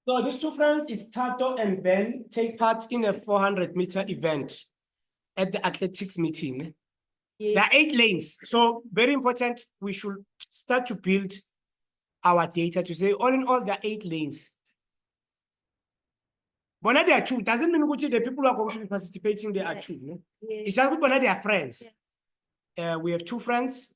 So these two friends is Tato and Ben take part in a 400-meter event at the athletics meeting. There are 8 lanes. So very important, we should start to build our data to say all in all there are 8 lanes. But now there are 2. Doesn't mean the people who are going to be participating, there are 2. No? It's just that they are friends. We have 2 friends.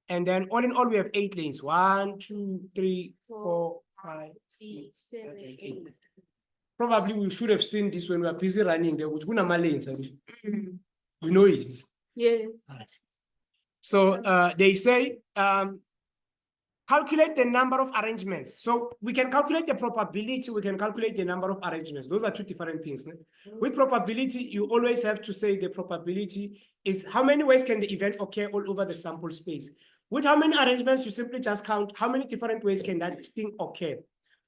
And then all in all, we have 8 lanes. 1, 2, 3, 4, 5, 6, 7, 8. Probably we should have seen this when we are busy running. There was one lanes. We know it. Yeah. Right. So they say calculate the number of arrangements. So we can calculate the probability, we can calculate the number of arrangements. Those are 2 different things. No? With probability, you always have to say the probability is how many ways can the event occur all over the sample space. With how many arrangements, you simply just count how many different ways can that thing occur.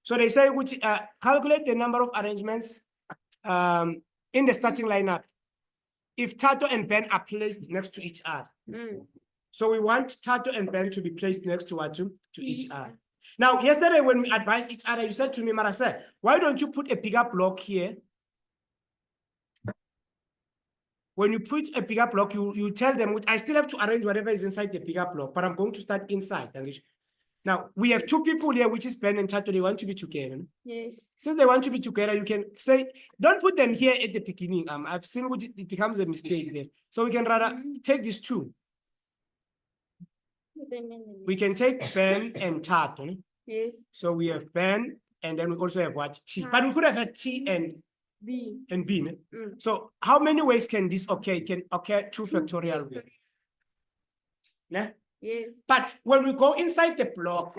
So they say which calculate the number of arrangements in the starting lineup if Tato and Ben are placed next to each other. So we want Tato and Ben to be placed next to each other. Now, yesterday when we advised each other, you said to me, Marasa, why don't you put a bigger block here? When you put a bigger block, you tell them, I still have to arrange whatever is inside the bigger block, but I'm going to start inside. Now, we have 2 people here, which is Ben and Tato. They want to be together. Yes. Since they want to be together, you can say, don't put them here at the beginning. I've seen it becomes a mistake there. So we can rather take these 2. We can take Ben and Tato. Yes. So we have Ben, and then we also have what? T. But we could have had T and B. And B. So how many ways can this occur? It can occur 2 factorial ways. Yeah? Yes. But when we go inside the block,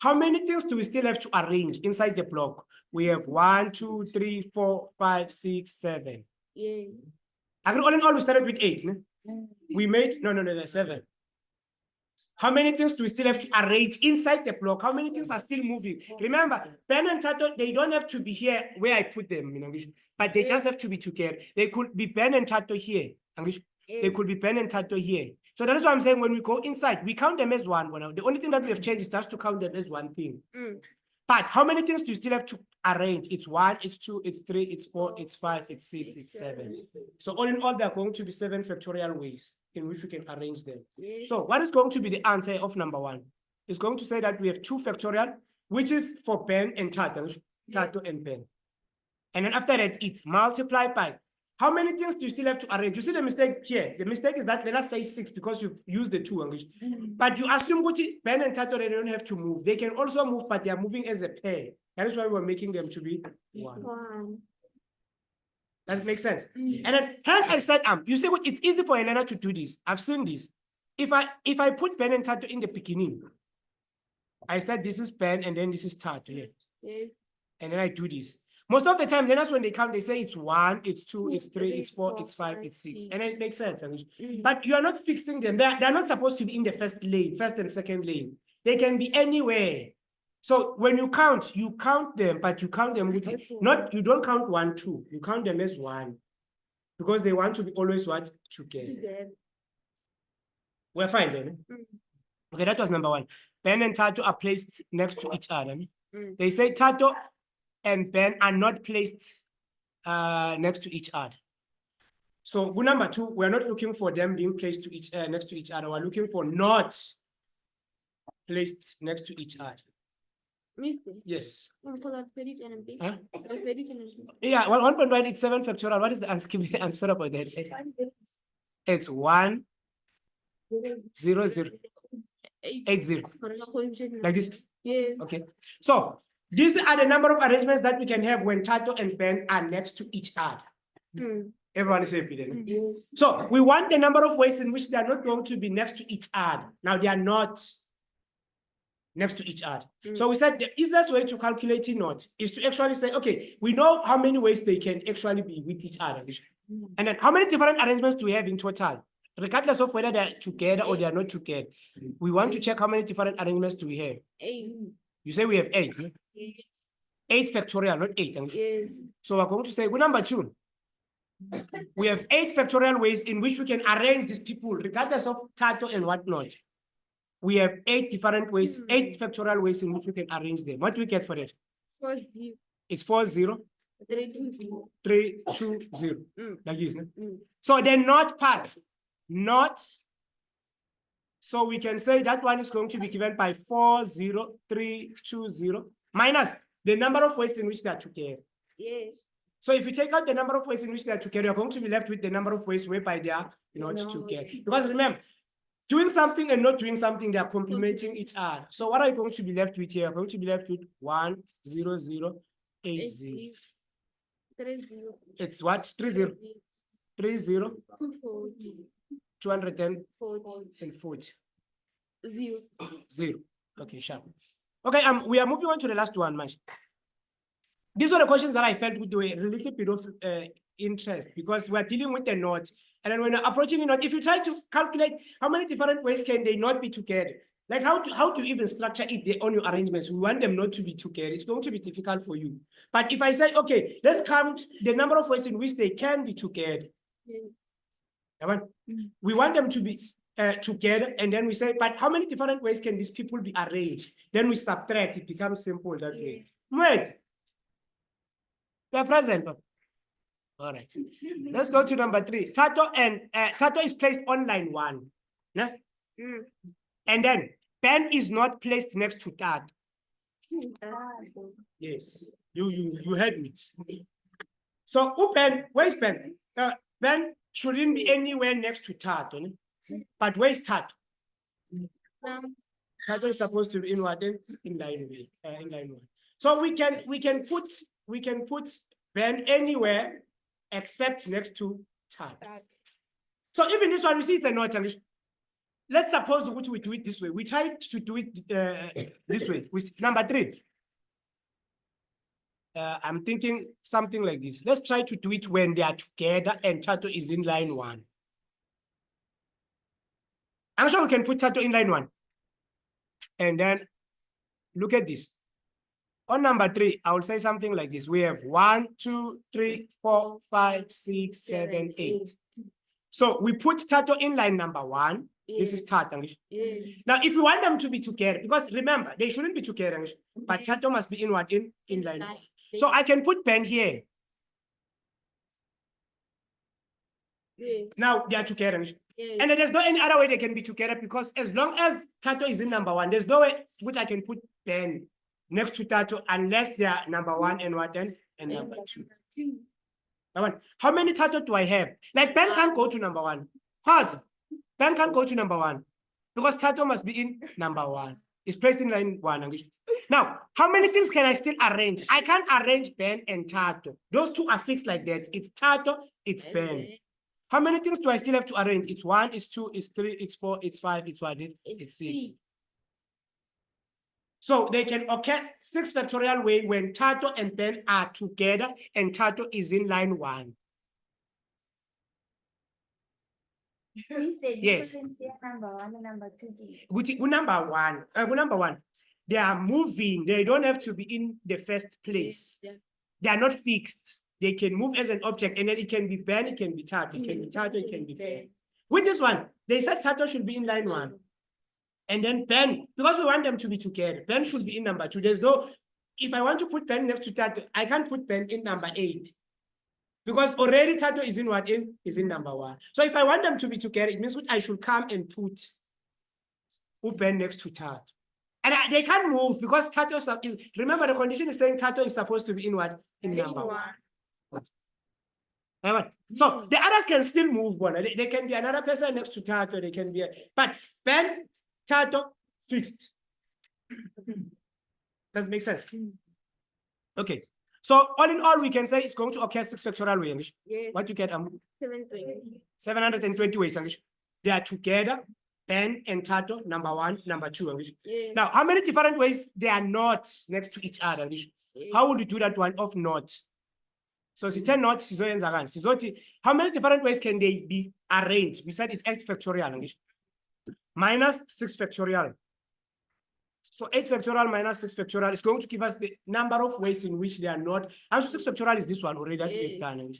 how many things do we still have to arrange inside the block? We have 1, 2, 3, 4, 5, 6, 7. Yes. All in all, we started with 8. We made, no, there's 7. How many things do we still have to arrange inside the block? How many things are still moving? Remember, Ben and Tato, they don't have to be here where I put them, but they just have to be together. They could be Ben and Tato here. They could be Ben and Tato here. So that is why I'm saying when we go inside, we count them as one. The only thing that we have changed is just to count them as one thing. But how many things do you still have to arrange? It's 1, it's 2, it's 3, it's 4, it's 5, it's 6, it's 7. So all in all, there are going to be 7 factorial ways in which we can arrange them. So what is going to be the answer of number 1? It's going to say that we have 2 factorial, which is for Ben and Tato and Ben. And then after that, it's multiplied by how many things do you still have to arrange? You see the mistake here. The mistake is that let us say 6 because you've used the 2. But you assume what Ben and Tato, they don't have to move. They can also move, but they are moving as a pair. That is why we're making them to be 1. Does it make sense? And then hence I said, you see what, it's easy for a learner to do this. I've seen this. If I put Ben and Tato in the beginning, I said this is Ben and then this is Tato here. And then I do this. Most of the time, learners, when they come, they say it's 1, it's 2, it's 3, it's 4, it's 5, it's 6. And then it makes sense. But you are not fixing them. They're not supposed to be in the first lane, first and second lane. They can be anywhere. So when you count them, but you count them with you don't count 1, 2. You count them as 1. Because they want to be always what? Together. We're fine then. Okay, that was number 1. Ben and Tato are placed next to each other. They say Tato and Ben are not placed next to each other. So number 2, we're not looking for them being placed next to each other. We're looking for not placed next to each other. Yes. Huh? Yeah, 1.1 it's 7 factorial. What is the answer? Give me the answer about that. It's 1, 0, 0, 8, 0. Like this? Yes. Okay. So these are the number of arrangements that we can have when Tato and Ben are next to each other. Everyone is happy then. So we want the number of ways in which they are not going to be next to each other. Now they are not next to each other. So we said the easiest way to calculate it is to actually say, okay, we know how many ways they can actually be with each other. And then how many different arrangements do we have in total? Regardless of whether they're together or they are not together. We want to check how many different arrangements do we have. 8. You say we have 8. Yes. 8 factorial, not 8. Yes. So we're going to say, number 2. We have 8 factorial ways in which we can arrange these people, regardless of Tato and whatnot. We have 8 different ways, 8 factorial ways in which we can arrange them. What do we get for it? 40. It's 40, 320. 320. Mm. Like this. No? Mm. So the not part, not. So we can say that one is going to be given by 40320 minus the number of ways in which they are together. Yes. So if you take out the number of ways in which they are together, you're going to be left with the number of ways whereby they are not together. Because remember, doing something and not doing something, they are complementing each other. So what are you going to be left with here? You're going to be left with 10080. 30. It's what? 30. 30. 240. 240. 0. 0. Okay, sharp. Okay, we are moving on to the last one, Manj. These were the questions that I felt would were a little bit of interest because we're dealing with the knot. And then when you're approaching a knot, if you try to calculate how many different ways can they not be together, like how to even structure it on your arrangements, we want them not to be together. It's going to be difficult for you. But if I say, okay, let's count the number of ways in which they can be together. Yeah. We want them to be together, and then we say, but how many different ways can these people be arranged? Then we subtract, it becomes simple that way. Wait. They're present. All right. Let's go to number 3. Tato is placed on line 1. Yeah? And then pen is not placed next to Tato. Yes. You heard me. So pen, where's pen? Pen shouldn't be anywhere next to Tato. Ne? But where's Tato? Tato is supposed to be in what? In line 1. So we can put pen anywhere except next to Tato. So even this one, we see it's a knot. Let's suppose we do it this way. We try to do it this way with number 3. I'm thinking something like this. Let's try to do it when they are together and Tato is in line 1. I'm sure we can put Tato in line 1. And then look at this. On number 3, I will say something like this. We have 1, 2, 3, 4, 5, 6, 7, 8. So we put Tato in line number 1. This is Tato. Now, if we want them to be together, because remember, they shouldn't be together, but Tato must be in what? In line 1. So I can put pen here. Now they are together. And there's no any other way they can be together because as long as Tato is in number 1, there's no way which I can put pen next to Tato unless they are number 1 and what then and number 2. How many Tato do I have? Like pen can't go to number 1. Hard. Pen can't go to number 1 because Tato must be in number 1. It's placed in line 1. Now, how many things can I still arrange? I can't arrange pen and Tato. Those two are fixed like that. It's Tato, it's pen. How many things do I still have to arrange? It's 1, it's 2, it's 3, it's 4, it's 5, it's what? It's 6. So they can occur 6 factorial way when Tato and pen are together and Tato is in line 1. Yes. Number 1 and number 2. Number 1. They are moving. They don't have to be in the first place. They are not fixed. They can move as an object, and then it can be pen, it can be Tato, it can be Tato, it can be pen. With this one, they said Tato should be in line 1. And then pen, because we want them to be together, pen should be in number 2. There's no, if I want to put pen next to Tato, I can't put pen in number 8. Because already Tato is in what? Is in number 1. So if I want them to be together, it means I should come and put pen next to Tato. And they can't move because Tato is, remember the condition is saying Tato is supposed to be in what? In number 1. So the others can still move. They can be another person next to Tato. They can be, but pen, Tato, fixed. Does it make sense? Okay. So all in all, we can say it's going to occur 6 factorial ways. Yes. What you get? 720. 720 ways. They are together. Pen and Tato, number 1, number 2. Yes. Now, how many different ways they are not next to each other? Yes. How would you do that one of not? So not how many different ways can they be arranged? We said it's 8 factorial. Minus 6 factorial. So 8 factorial minus 6 factorial is going to give us the number of ways in which they are not. Actually, 6 factorial is this one already that we've done.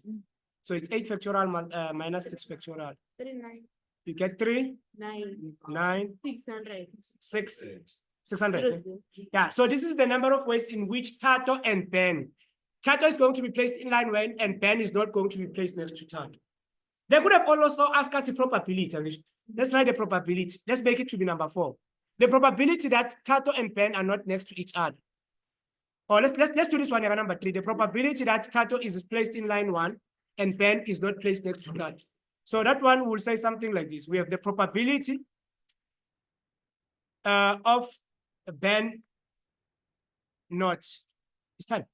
So it's 8 factorial minus 6 factorial. 39. You get 3, 9. 9, 600. 6. 600. Yeah, so this is the number of ways in which Tato and Ben. Tato is going to be placed in line 1 and Ben is not going to be placed next to Tato. They could have also asked us the probability. Let's write the probability. Let's make it to be number 4. The probability that Tato and Ben are not next to each other. Or let's do this one number 3. The probability that Tato is placed in line 1 and Ben is not placed next to Tato. So that one will say something like this. We have the probability of Ben not. It's time.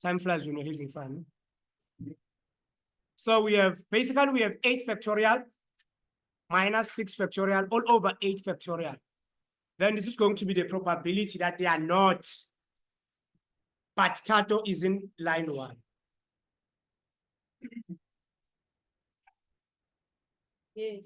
Time flies when you're having fun. So we have 8 factorial minus 6 factorial all over 8 factorial. Then this is going to be the probability that they are not, but Tato is in line 1. Yes.